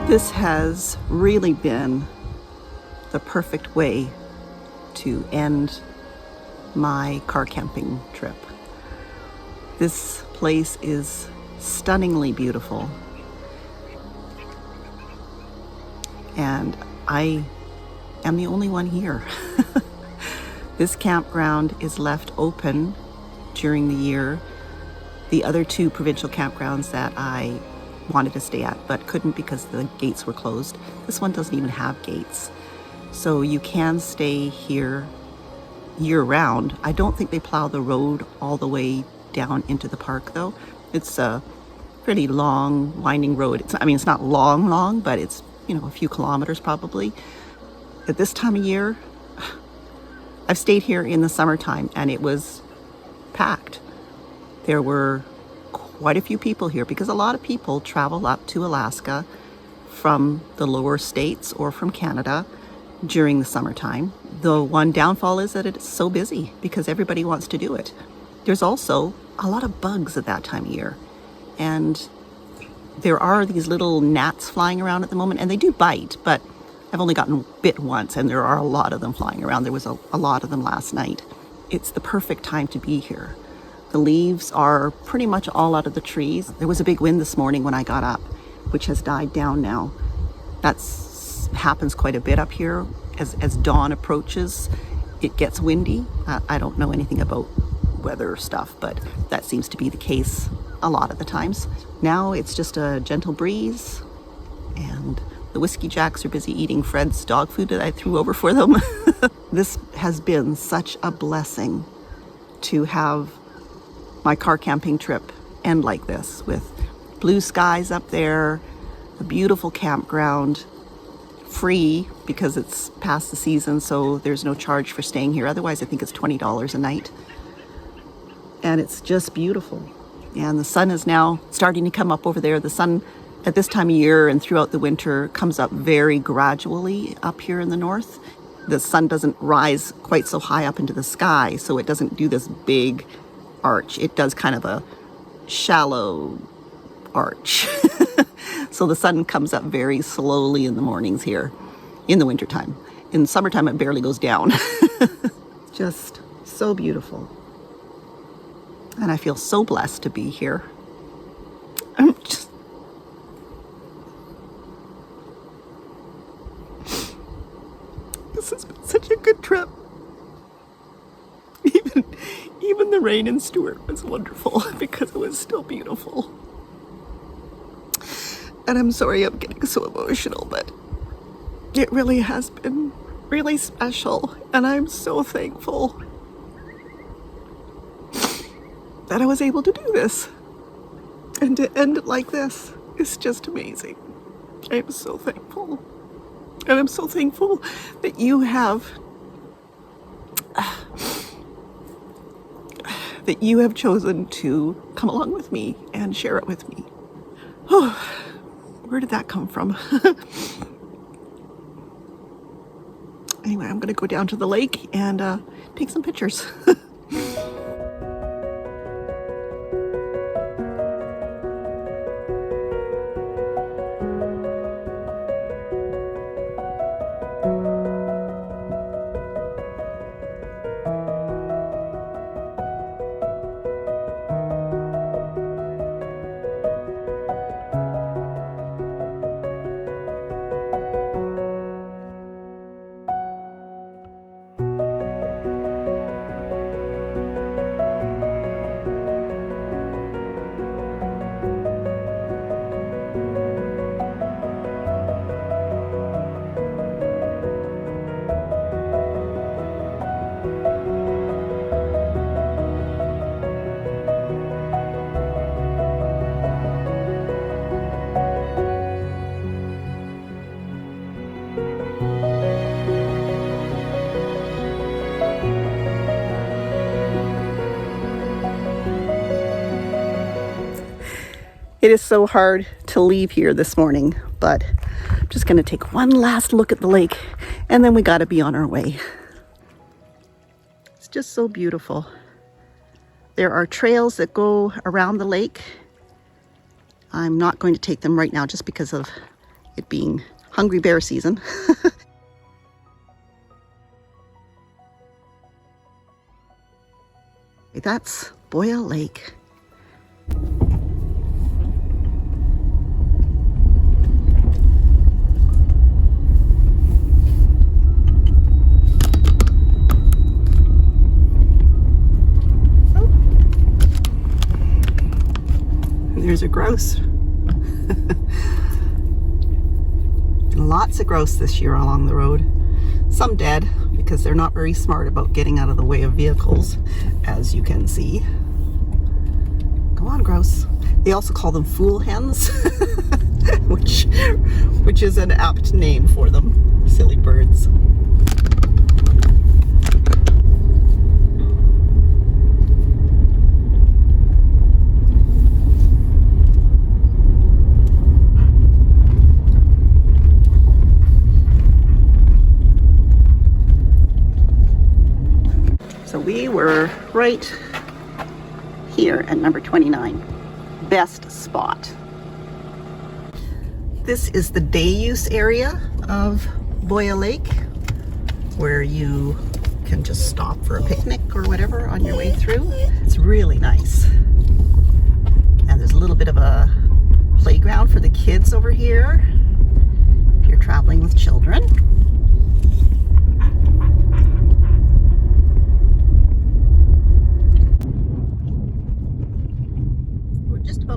This has really been the perfect way to end my car camping trip. This place is stunningly beautiful, and I am the only one here. This campground is left open during the year. The other two provincial campgrounds that I wanted to stay at but couldn't because the gates were closed. This one doesn't even have gates. So you can stay here year round. I don't think they plow the road all the way down into the park though. It's a pretty long, winding road. It's not long, but it's, a few kilometers probably. At this time of year, I've stayed here in the summertime and it was packed. There were quite a few people here because a lot of people travel up to Alaska from the lower states or from Canada during the summertime. The one downfall is that it's so busy because everybody wants to do it. There's also a lot of bugs at that time of year, and there are these little gnats flying around at the moment, and they do bite, but I've only gotten bit once, and there are a lot of them flying around. There was a lot of them last night. It's the perfect time to be here. The leaves are pretty much all out of the trees. There was a big wind this morning when I got up, which has died down now. That happens quite a bit up here. As dawn approaches, it gets windy. I don't know anything about weather stuff, but that seems to be the case a lot of the times. Now it's just a gentle breeze, and the Whiskey Jacks are busy eating Fred's dog food that I threw over for them. This has been such a blessing to have my car camping trip end like this, with blue skies up there, a beautiful campground, free because it's past the season, so there's no charge for staying here. Otherwise, I think it's $20 a night. And it's just beautiful. And the sun is now starting to come up over there. The sun at this time of year and throughout the winter comes up very gradually up here in the north. The sun doesn't rise quite so high up into the sky, so it doesn't do this big arch. It does kind of a shallow arch. So the sun comes up very slowly in the mornings here in the wintertime. In summertime, it barely goes down. Just so beautiful. And I feel so blessed to be here. This has been such a good trip. Even the rain in Stewart was wonderful because it was still beautiful. And I'm sorry I'm getting so emotional, but it really has been really special. And I'm so thankful that I was able to do this. And to end it like this is just amazing. I am so thankful. And I'm so thankful that you have chosen to come along with me and share it with me. Oh, where did that come from? Anyway, I'm going to go down to the lake and take some pictures. It is so hard to leave here this morning, but I'm just going to take one last look at the lake, and then we got to be on our way. It's just so beautiful. There are trails that go around the lake. I'm not going to take them right now just because of it being hungry bear season. That's Boya Lake. There's a grouse. Lots of grouse this year along the road. Some dead because they're not very smart about getting out of the way of vehicles, as you can see. Go on, grouse. They also call them fool hens, which is an apt name for them. Silly birds. So we were right here at number 29, best spot. This is the day use area of Boya Lake, where you can just stop for a picnic or whatever on your way through. It's really nice. And there's a little bit of a playground for the kids over here, if you're traveling with children.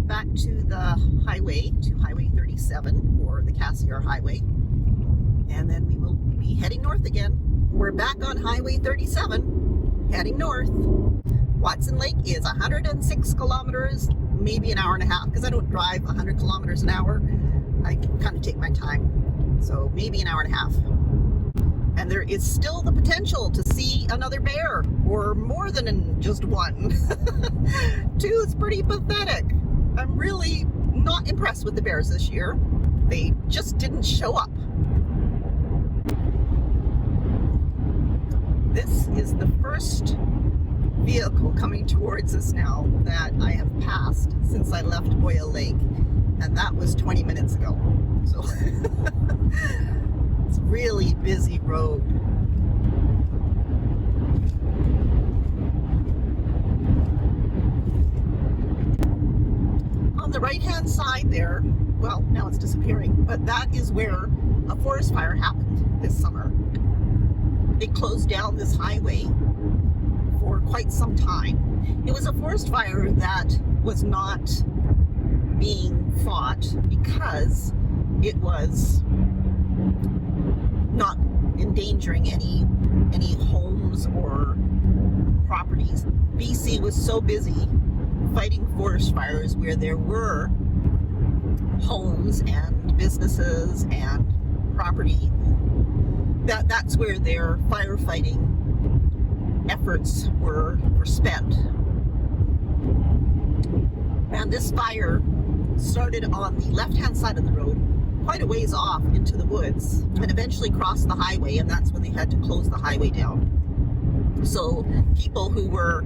Back to the highway, to Highway 37, or the Cassiar Highway, and then we will be heading north again. We're back on Highway 37, heading north. Watson Lake is 106 kilometers, maybe an hour and a half, because I don't drive 100 kilometers an hour. I kind of take my time, so maybe an hour and a half. And there is still the potential to see another bear, or more than just one. Two is pretty pathetic. I'm really not impressed with the bears this year. They just didn't show up. This is the first vehicle coming towards us now that I have passed since I left Boya Lake, and that was 20 minutes ago. So it's a really busy road. On the right-hand side there, well, now it's disappearing, but that is where a forest fire happened this summer. They closed down this highway for quite some time. It was a forest fire that was not being fought because it was not endangering any homes or properties. BC was so busy fighting forest fires where there were homes and businesses and property, that's where their firefighting efforts were spent. And this fire started on the left-hand side of the road, quite a ways off into the woods, and eventually crossed the highway, and that's when they had to close the highway down. So people who were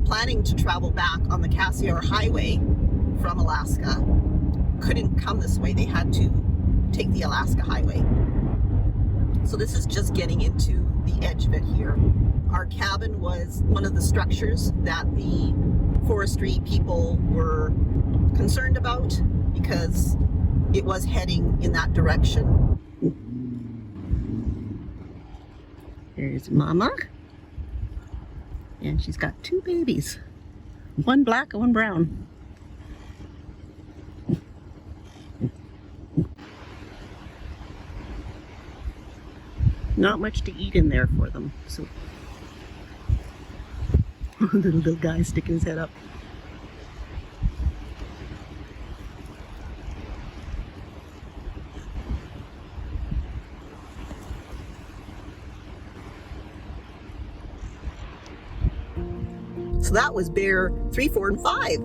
planning to travel back on the Cassiar Highway from Alaska couldn't come this way. They had to take the Alaska Highway. So this is just getting into the edge of it here. Our cabin was one of the structures that the forestry people were concerned about because it was heading in that direction. There's Mama. And she's got two babies, one black and one brown. Not much to eat in there for them, so little guy sticking his head up. So that was bear 3, 4, and 5.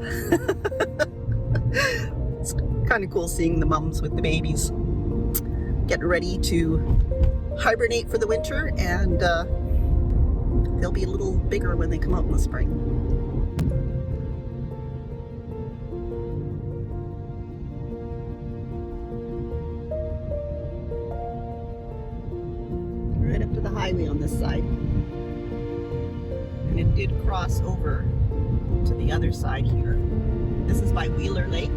It's kind of cool seeing the mums with the babies getting ready to hibernate for the winter, and they'll be a little bigger when they come out in the spring. to the highway on this side. And it did cross over to the other side here. This is by Wheeler Lake.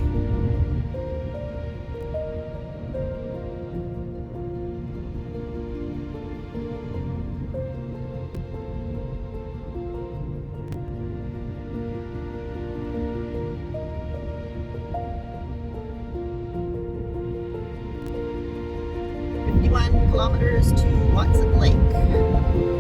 Kilometers to Watson Lake.